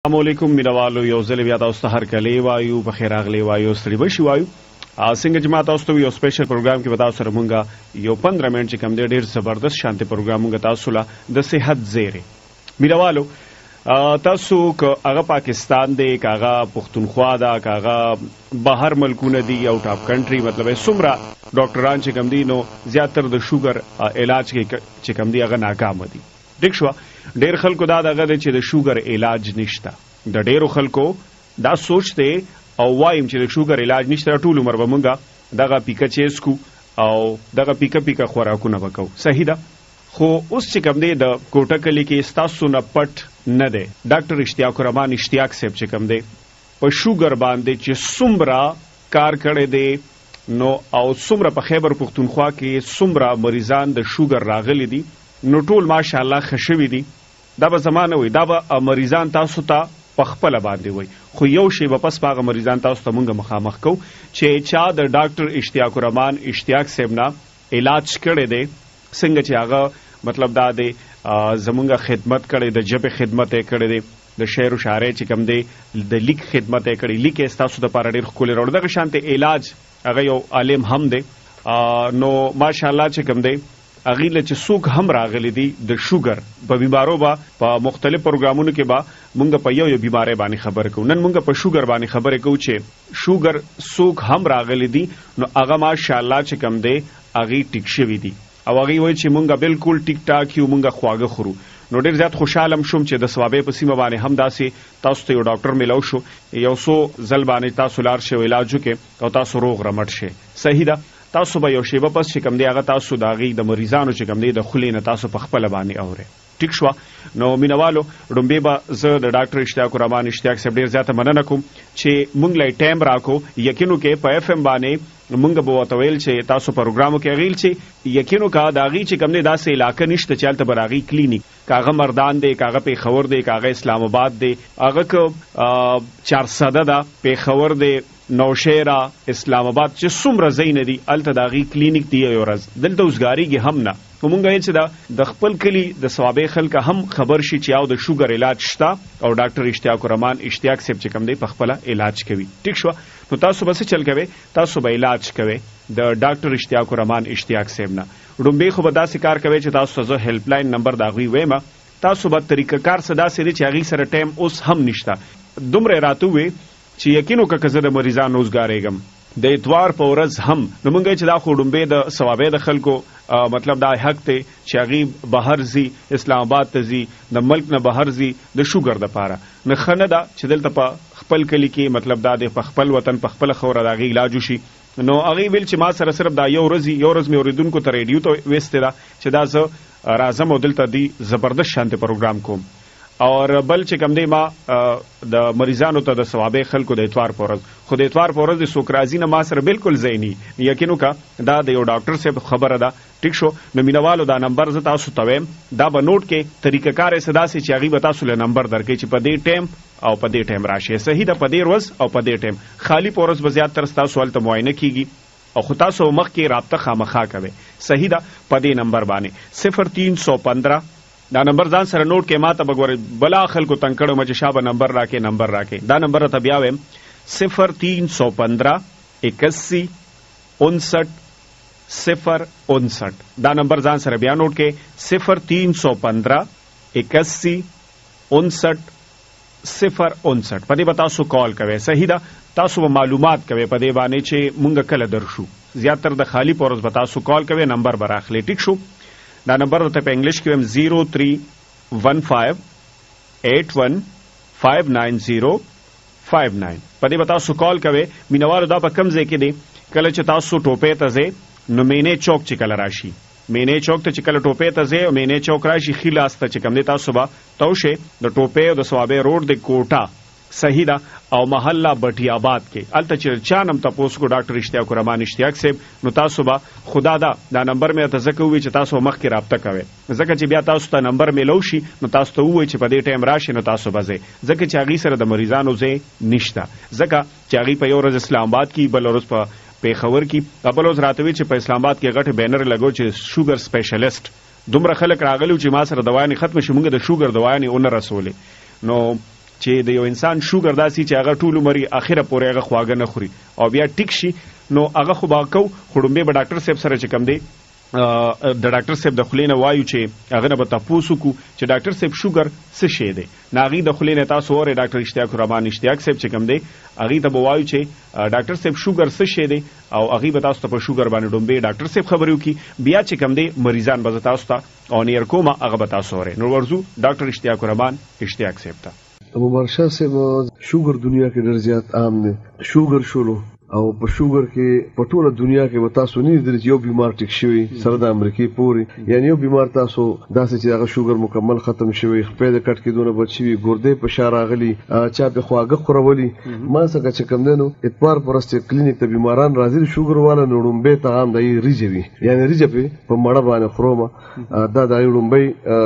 السلام علیکم مینوالو یو ځل بیا تاسو ته هرکلی وایو په خیر راغلی وایو ستړي بشي وایو څنګه چې ما تاسو ته یو سپیشل پروګرام کې به تاسو سره مونږ یو 15 منټ چې کوم دی ډېر زبردست شانتي پروګرام مونږ تاسو له د صحت زیری مینوالو تاسو که هغه پاکستان دی که هغه پښتونخوا ده که هغه بهر ملکونه دي او ټاپ کنټري مطلب څومره ډاکټران چې کوم دي نو زیاتره د شوګر علاج کې چې کوم دي هغه ناکامه دي ټیک شوه ډېر خلکو دا دغه دی چې د شوګر علاج نشته د ډېرو خلکو دا سوچ دی او وایم چې د شوګر علاج نشته ټول عمر به مونږ دغه پیکه چیسکو او دغه پیکه خوراکونه به کوو صحیح ده خو اوس چې کوم دی د کوټه کلي کې ستاسو نه پټ نه دی ډاکټر اشتیاق الرحمان اشتیاق صاحب چې کوم دی په شوګر باندې چې څومره کار کړی دی نو او څومره په خیبر پښتونخوا کې څومره مریضان د شوګر راغلي دي نو ټول ماشاءالله خشوي دي دا به زمانه وي دا به مریضان تاسو ته پخپله باندې وي خو یو شی به پس په هغه مریضان تاسو ته مونږ مخامخ کوو چې چا د ډاکټر اشتیاق الرحمان اشتیاق صاحب نه علاج کړی دی څنګه چې هغه مطلب دا دی زمونږ خدمت کړی د ژبې خدمت یې کړی دی د شعر و شاعرۍ چې کوم دی د لیک خدمت یې کړی لیک یې ستاسو دپاره ډېر ښکلی راوړو دغه شانتې علاج هغه یو عالم هم دی نو ماشاءالله چې کوم دی هغې له چې څوک هم راغلی دي د شوګر په بیمارو به په مختلف پروګرامونو کې به مونږ په یو بیمارۍ باندې خبرې کوو نن مونږ په شوګر باندې خبرې کوو چې شوګر څوک هم راغلی دي نو هغه ماشاءالله چې کوم دی هغې ټیک شوي دي او هغې وایي چې مونږ بالکل ټیک ټاک یو مونږ خواږه خورو نو ډېر زیات خوشحاله شوم چې د ثوابۍ په سیمه باندې هم داسې تاسو ته یو ډاکټر میلاو شو یو څو ځل باندې تاسو لاړ شئ علاج وکړئ او تاسو روغ رمټ شئ صحیح ده تاسو به یو شیبه پس چې کوم دی هغه تاسو د هغې د مریضانو چې کوم دی د خولې نه تاسو په خپله باندې اورئ ټیک شوه نو مینوالو ډومبې به زه د ډاکټر اشتیاق الرحمان اشتیاق صاحب ډېر زیاته مننه کوم چې مونږ له ټایم راکو یقین وکړئ په اف ام باندې مونږ به ورته ویل چې تاسو پروګرامو کې هغې چې یقین وکړه د هغې چې کوم دی داسې علاقه نشته چې هلته به د هغې کلینیک که هغه مردان دی که هغه پیښور دی که هغه اسلام آباد دی هغه که چارسده ده پیښور دی نوشیره اسلام آباد چې څومره ځایونه دي هلته د هغې کلینیک دی یو ورځ دلته اوسګارېږي هم نه خو مونږ ویل چې د خپل کلي د ثوابۍ خلکه هم خبر شي چې او د شوګر علاج شته او ډاکټر اشتیاق الرحمان اشتیاق صاحب چې کوم دی په خپله علاج کوي ټیک شوه نو تاسو به څه چل کوئ تاسو به علاج کوئ د ډاکټر اشتیاق الرحمان اشتیاق صاحب نه ډومبې خو به داسې کار کوئ چې تاسو ته زه هیلپ لاین نمبر د هغوی ویم تاسو به طریقه کار څه داسې دی چې هغې سره ټایم اوس هم نشته دومره راته ووې چې یقین وکړه که زه د مریضانو اوسګارېږم د اتوار په ورځ هم نو مونږ چې دا خو ډومبې د ثوابۍ د خلکو مطلب دا حق دی چې هغې بهر ځي اسلام آباد ته ځي د ملک نه بهر ځي د شوګر دپاره نه ښه نه ده چې دلته په خپل کلي کې مطلب دا دی په خپل وطن په خپله خوره د هغې علاج وشي نو هغې ویل چې ما سره صرف دا یو ورځ مې اورېدونکو ته ریډیو ته ویستې ده چې دا زه راځم او دلته دی زبردست شانتې پروګرام کوم اور بل چې کوم دی ما د مریضانو ته د ثوابۍ خلکو د اتوار په ورځ خو د اتوار په ورځ د څوک راځي نه ما سره بالکل ځای نه یقین وکړه دا د یو ډاکټر صاحب خبره ده ټیک شو نو مینوالو دا نمبر زه تاسو ته ویم دا به نوټ کې طریقه کار یې څه داسې چې هغې به تاسو له نمبر درکوي چې په دې ټایم او په دې ټایم راشئ صحیح ده په دې ورځ او په دې ټایم خالي په ورځ به زیاتره ستاسو هلته معاینه کیږي او خو تاسو مخکې رابطه خامخا کوئ صحیح ده په دې نمبر باندې 0315 دا نمبر ځان سره نوٹ کې ما ته به ګورئ بلا خلکو تنګ کړم چې شابه نمبر راکې دا نمبر ته بیا ویم 0315 81 59 059 دا نمبر ځان سره بیا نوٹ کې 0315 81 59 059 په دې به تاسو کال کوئ صحیح ده تاسو به معلومات کوئ په دې باندې چې مونږ کله درشو زیاتره د خالی په ورځ به تاسو کال کوئ نمبر به راخلئ ټیک شو دا نمبر ته په انګلیش کې ویم 0315 81 590 59 په دې به تاسو کال کوئ مینوالو دا په کوم ځای کې دی کله چې تاسو ټوپې ته ځئ نو مینې چوک چې کله راشي مینې چوک ته چې کله ټوپې ته ځئ مینې چوک راشي ښي لاس ته چې کوم دی تاسو به توشئ د ټوپې او د ثوابۍ روډ د کوټه صحیح ده او محله بټي آباد کې هلته چې چا نم تپوس کو ډاکټر اشتیاق الرحمان اشتیاق صاحب نو تاسو به خدا دا نمبر مې ته ځکه ووایي چې تاسو مخکې رابطه کوئ ځکه چې بیا تاسو ته نمبر میلو شي نو تاسو ته ووایي چې په دې ټایم راشي نو تاسو به ځئ ځکه چې هغې سره د مریضانو ځای نشته ځکه چې هغې په یو ورځ اسلام آباد کې بل ورځ په پیښور کې بل ورځ راته وي چې په اسلام آباد کې غټې بینر لګو چې شوګر سپیشلیسټ دومره خلک راغلي چې ما سره دوايانې ختمه شي مونږ د شوګر دوايانې ونه رسولې نو چې د یو انسان شوګر داسي چې هغه ټول عمر اخره پورې هغه خواږه نه خوري او بیا ټیک شي نو هغه خو با کو خړومبه به ډاکټر صاحب سره چې کم دی د ډاکټر صاحب د خلینه وایو چې هغه نه به تاسو کو چې ډاکټر صاحب شوګر څه شی دی ناغي د خلینه تاسو اوري ډاکټر اشتیاق الرحمن اشتیاق صاحب چې کم دی هغه ته به وایو چې ډاکټر صاحب شوګر څه شی دی او هغه به تاسو ته په شوګر باندې ډومبه ډاکټر صاحب خبرو کی بیا چې کم دی مریضان به تاسو ته او نیر کومه هغه به تاسو اوري نو ورزو ډاکټر اشتیاق الرحمن اشتیاق صاحب ته مبارشاه صاحب شوګر دنیا کې ډېر زیات عام دی شوګر شولو او په شوګر کې په ټوله دنیا کې به تاسو نه درځي یو بیمار ټیک شوی سره د امریکای پوري یعنی یو بیمار تاسو داسې چې هغه شوګر مکمل ختم شوی خپې د کټ کې دونه بچي ګردې په شار راغلي چا په خواږه خورولي ما څنګه چې کم دنو اتوار پرسته کلینیک ته بیماران راځي شوګر والا نوړمبه ته عام دی ریجوي یعنی ریجپه په مړه باندې خرومه دا د نوړمبه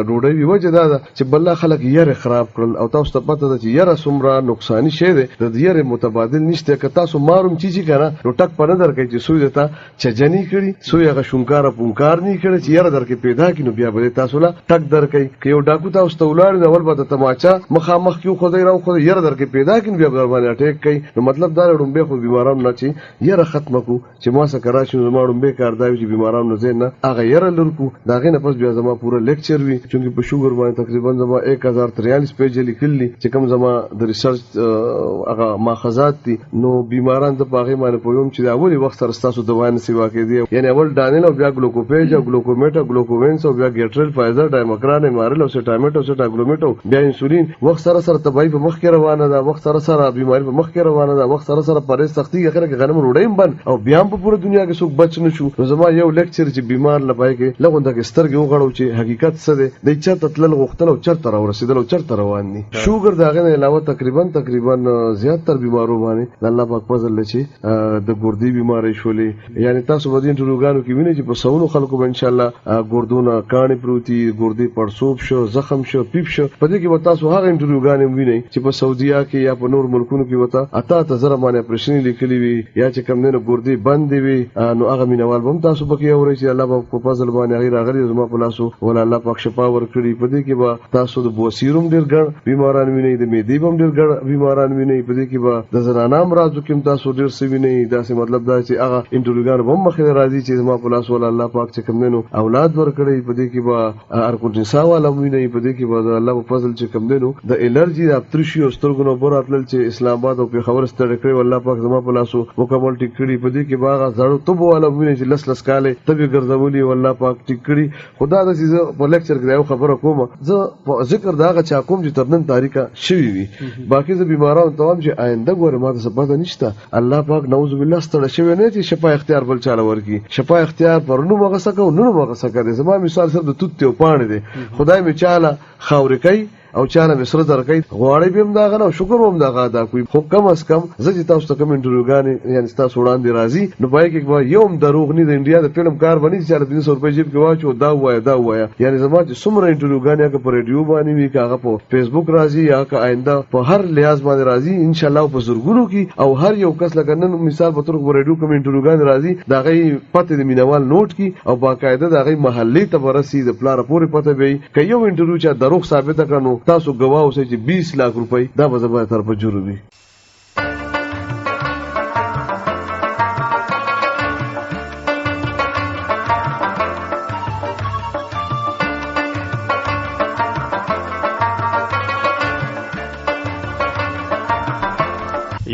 ډوډۍ وی وجه دا چې بل خلک یې خراب کړل او تاسو ته پته ده چې یره سمرا نقصان شي ده د یې متبادل نشته که تاسو ماروم چې کنه نو ټک په نظر کې چې سوی دتا چجنی کړي سوی هغه شونکار پونکار نه کړي چې یاره درکې پیدا کینو بیا به تاسو لا ټک درکې کې یو ډاکو تاسو ته ولار نه ول به تماچا مخامخ کیو خدای راو خدای یاره درکې پیدا کین بیا به باندې اٹیک کوي نو مطلب دا ډومبه خو بیمارانو نه چې یاره ختم کو چې ما سره کرا شنو ما ډومبه کار دی چې بیمارانو زین نه هغه یاره لرکو دا غي نه پس بیا زما پورا لیکچر وی چې په شوګر باندې تقریبا زما 1043 پیج لیکلی چې کوم زما د ریسرچ هغه ماخذات دي نو بیماران د باغې باندې پویم چې دا اولی وخت سره تاسو دوان سیوا کې دی یعنی اول دانل او بیا ګلوکوپیج او ګلوکومیټا ګلوکومینس او بیا ګیټرل فایزر ډایموکران مارل او سټامیټ او سټاګلومیټ بیا انسولین وخت سره تبای په مخ کې روانه ده وخت سره بیماری په مخ کې روانه ده وخت سره پرې سختي اخره کې غنم روډیم بن او بیا په پوره دنیا کې څوک بچ نه شو نو زما یو لیکچر چې بیمار لپاره کې لغونده کې سترګې وغړو چې حقیقت څه دی د چا تتل غوښتل او چرته را ورسېدل او چرته روان دي شوګر داغه نه علاوه تقریبا زیات تر بیمارو باندې الله پاک فضل لچی د ګردی بیماری شولې یعنی تاسو به د انټروګانو کې وینئ چې په سونو خلکو به ان شاء الله ګردونه کانی پروتي ګردی پړسوب شو زخم شو پیپ شو په دې کې به تاسو هغه انټروګانې وینئ چې په سعودیا کې یا په نور ملکونو کې وته اته تزره باندې اپریشن لیکلي وي یا چې کوم نه ګردی بند وي نو هغه مینوال هم تاسو پکې اورئ چې الله په فضل باندې غیر غلی زما په لاسو ولا الله پاک شفا ورکړي په دې کې به تاسو د بوسیروم ډیر ګڼ بیماران وینئ د معدې هم ډیر ګڼ بیماران وینئ په دې کې به د زنانام راځو کوم تاسو ډیر څه وینئ داسې مطلب دا چې هغه انټروګان هم مخې راځي چې زما په لاس ول الله پاک چې کوم دینو اولاد ورکړي په دې کې به ارکوټنسا والا ویني په دې کې به الله په فضل چې کوم دینو د الرجی د ابترشي او سترګونو براتل چې اسلام آباد او په خبر ستړي کړی الله پاک زما په لاسو مکمل ټیکړي په دې کې باغ زړو تبو والا ویني چې لس کاله تبي ګرځولي والله پاک ټیکړي خدا د سيزه په لیکچر کې یو خبره کوم زه ذکر داغه چا کوم چې ترنن تاریخه شوی وي باقي زه بیمارانو ته هم چې آینده ګوره ما ته څه نشته الله پاک نعوذ بالله ستړي شوی نه چې شفا اختیار بل چاله ورکی شفا اختیار پرونو مغه سکه نو مغه سکه زما مثال سره د توت ته پاڼې دي خدای می چاله خاورې کوي او چانه مصر درکې غواړي بهم دا غنو شکر هم دا غا دا کوئی خو کم از کم زه تاسو ته کوم انټروګان یعنی تاسو وړاندې راځي نو پای کې یوم دروغ نه د انډیا د فلم کار باندې چې 300 روپۍ جیب کې واچو دا وایا یعنی زما چې څومره انټروګان یا په ریډیو باندې وی کاغه په فیسبوک راځي یا که آینده په هر لحاظ باندې راځي ان شاء الله په زورګونو کې او هر یو کس لګنن مثال په تور په ریډیو کوم انټروګان راځي دا غي پته د مینوال نوٹ کی او باقاعده دا غي محلي تبرسي د پلار پورې پته وي ک یو انټرویو چې دروغ ثابت کړنو تاسو گواه اوسئ چې 20 लाख روپۍ دا به زما طرف جوړ وي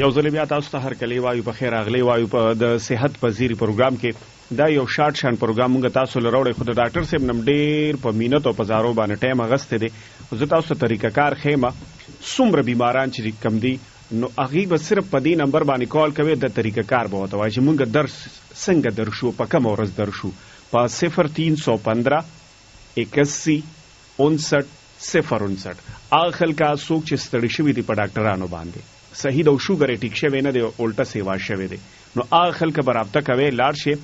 یو ځل بیا تاسو ته هر کلی وایو په خیر اغلی وایو په د صحت پذیری پروګرام کې دا یو شارټ شان پروګرام موږ تاسو لروړې خو د ډاکټر صاحب نم ډیر په مینت او په زارو باندې ټایم اغسته دي زه تاسو ته طریقه کار خېمه څومره بیماران چې کم دي نو هغه به صرف په دې نمبر باندې کال کوي د طریقه کار به وته وایي چې موږ درس څنګه درشو په کوم ورځ درشو په 0315 81 59 059 اخل کا څوک چې ستړي شوی دي په ډاکټرانو باندې صحیح د شوګر ټیک شوی نه دی الټا سیوا شوی دی نو اخل کا برابطه کوي لاړ شي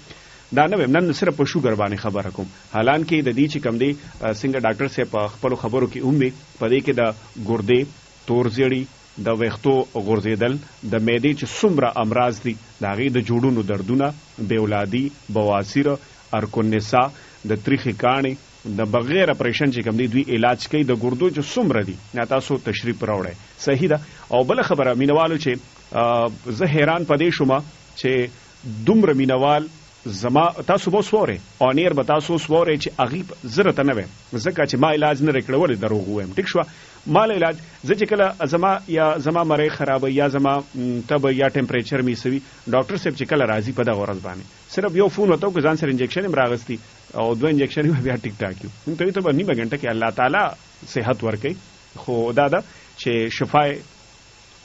دا نه نن صرف په شوګر باندې خبره کوم حالانکه د دې چې کم دی څنګه ډاکټر صاحب په خپل خبرو کې اومي په دې کې د ګردې تورزيړي د ویختو غورځیدل د معدې چې څومره امراض دي د هغې د جوړونو دردونه بې اولادي بواسیر ارکونسا د تریخې کاڼې د بغیر اپریشن چې کوم دی دوی علاج کوي د ګردو چې څومره دي نه تاسو تشریف راوړئ صحیح ده. او بل خبره مینوالو چې زه حیران پدې شوم چې دومره مینوال زما تاسو به سوره اونیر به تاسو سوره چې اغیب زره ته نه وي ځکه چې ما علاج نه کړول دروغ وایم ټیک شو مال علاج زه چې کله زما مری خراب یا زما تب یا ټمپریچر می سوي ډاکټر صاحب چې کله راضي په دغه ورځ باندې صرف یو فون وته ځان سره انجکشن هم راغستی او دوه انجکشن بیا ټیک ټاک یو ته په نیمه غنټه کې الله تعالی صحت ورکړي خو دا چې شفای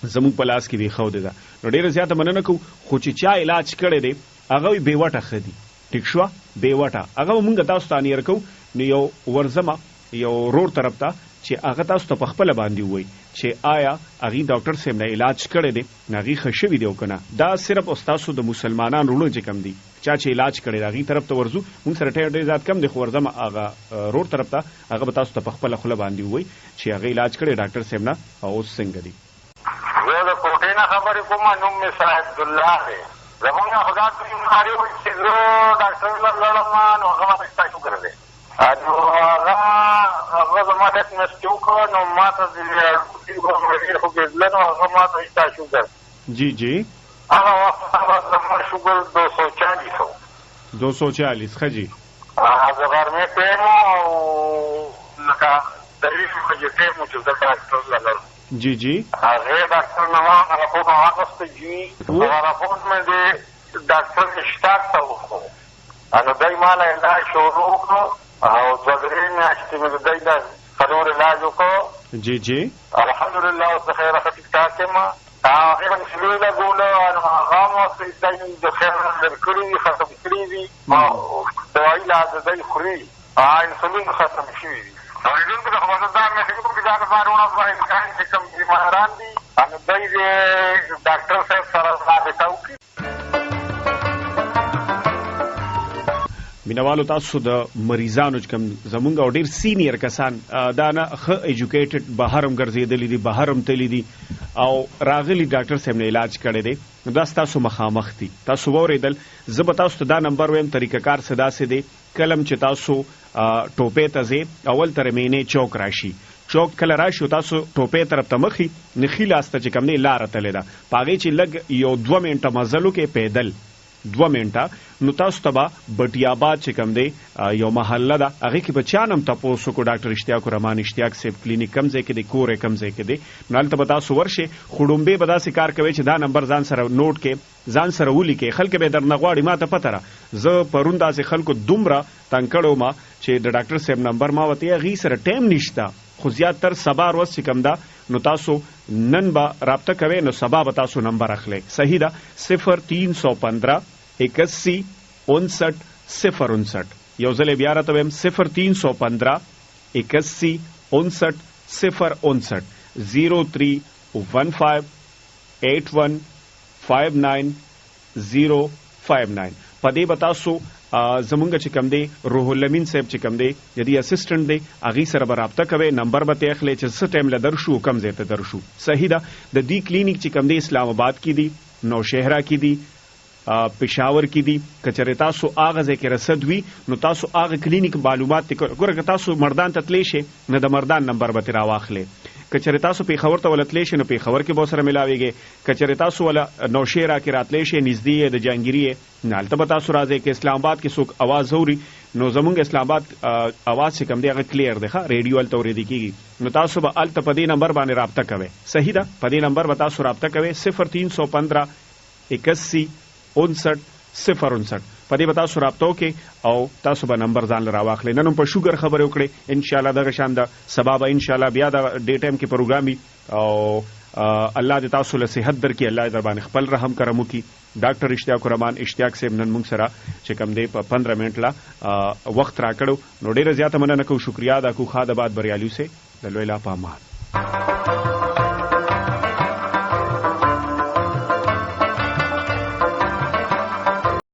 زموږ په لاس کې دی خو ده نو ډیره زیاته مننه کو خو چې چا علاج کړي دی هغه به وټه خدي ټیک شو به وټه هغه مونږ تاسو ته نه ورکو نو یو ورزما یو رور طرف ته چې هغه تاسو ته په خپل باندې وای چې آیا هغه ډاکټر سیم نه علاج کړي دي هغه خښوي دی کنه دا صرف استادو د مسلمانانو ورونو چې کم دي چې علاج کړي هغه طرف ته ورزو مونږ سره ډېر زیات کم دي خو ورزما هغه رور طرف ته هغه تاسو ته په خپل باندې وای چې هغه علاج کړي ډاکټر سیم نه او څنګه دي. زه د کوټې نه خبرې کوم نوم مې صاحب الله دی زمونږ خدا ته بیماری وي چې زه ډاکټر لړم نو هغه ماته شته شو کړی نو هغه زما ټیسټ وکړ نو ما ته د خو ګزله نو هغه ماته شته شو کړ جی جی هغه وخت زما شوګر 240 خجی هغه غرمې ټایم او لکه دریش خجې ټایم چې زه ډاکټر لړم جی جی هغه ډاکټر نو راپورټ واغسته جی راپورټ مې د ډاکټر اشتاق ته وکړو نو دای مال علاج شروع وکړو او ځګرې میاشتې مې دای د ضرور علاج وکړو جی جی الحمدلله اوس د خیره ټیک ټاک یم هغه مسلې لګولو نو هغه مو دای د خیره لرکړي ختم کړی دي او دوايي لا دای خوري انسولین ختم شوی دي اوریدونکو د خبردار مې څنګه په ځان باندې باندې امکان چې کوم بیماران دي ان دوی د ډاکټر صاحب سره رابطه وکړي. مینوالو تاسو د مریضانو چې کوم زمونږ او ډیر سینیر کسان دا نه ښه ایجوکیټډ بهرم ګرځېدلی دي بهرم تللی دي او راغلی ډاکټر صاحب نه علاج کړی دی دا تاسو مخامخ دي تاسو واورېدل زه به تاسو ته دا نمبر وایم طریقه کار څه داسې دی کلم چې تاسو ټوپې ته ځئ اول تر مینې چوک راشي چوک کله راشي تاسو ټوپې طرف ته مخې نخي لاسته چې کوم نه لاره تللی ده په هغې چې لږ یو 2 منټه مزل وکړې پیدل 2 منټه نو تاسو ته به بټیاباد چې کوم دی یو محله ده هغې کې به چا نه هم تپوس وکړو ډاکټر اشتیاق الرحمن اشتیاق صاحب کلینیک کوم ځای کې دی کور یې کوم ځای کې دی نو هلته به تاسو ورشئ خو ډومبې به داسې کار کوئ چې دا نمبر ځان سره نوټ کې ځان سره ولیکئ خلک به یې درنه غواړي ما ته پته ده زه پرون داسې خلکو دومره تنګ کړی وم چې د ډاکټر صاحب نمبر ما ورته هغې سره ټایم نشته خو زیاتر سبا ورځ چې کوم ده نو تاسو نن به رابطه کوئ نو سبا به تاسو نمبر اخلئ صحیح ده 0315 81 59 059 یو ځل بیا راته وایم 0315 81 59 059 0315 81 59 059 په دې به تاسو زمونږ چې کوم دی روح الامین صاحب چې کوم دی د دې اسسټنټ دی هغې سره به رابطه کوئ نمبر به ته اخلئ چې څه ټایم له درشو کم ځای ته درشو صحیح ده د دې کلینیک چې کوم دی اسلام آباد کې دی نوشهره کې دی پېښور کې دي که چېرې تاسو هغه ځای کې رسد وي نو تاسو هغه کلینیک معلومات ګوره که تاسو مردان ته تلی شئ نو د مردان نمبر به ترې راواخلئ که چېرې تاسو پېښور ته وله تلی شئ نو پېښور کې به سره ملاویږئ که چېرې تاسو وله نوشهره کې راتلی شئ نږدې یې د جهانګیري یې نو هلته به تاسو راځئ که اسلام آباد کې څوک اواز اوري نو زمونږ اسلام آباد اواز چې کوم دی هغه کلیر دی ښه ریډیو هلته اورېدل کېږي نو تاسو به هلته په دې نمبر باندې رابطه کوئ صحیح ده په دې نمبر به تاسو رابطه کوئ 0315 81 59 059 په دې به تاسو رابطه وکړئ او تاسو به نمبر ځان له راواخلئ نن هم په شوګر خبرې وکړئ انشاءالله دغه شان د سبا به انشاءالله بیا د ډې ټایم کې پروګرام وي او الله دې تاسو له صحت درکړي الله دې در باندې خپل رحم کرم وکړي ډاکټر اشتیاق الرحمن اشتیاق صاحب نن موږ سره چې کوم دی په 15 منټ لا وخت راکړو نو ډېره زیاته مننه کوو شکریا ادا کوو ښاد آباد بریالي اوسئ د لوی الله په امان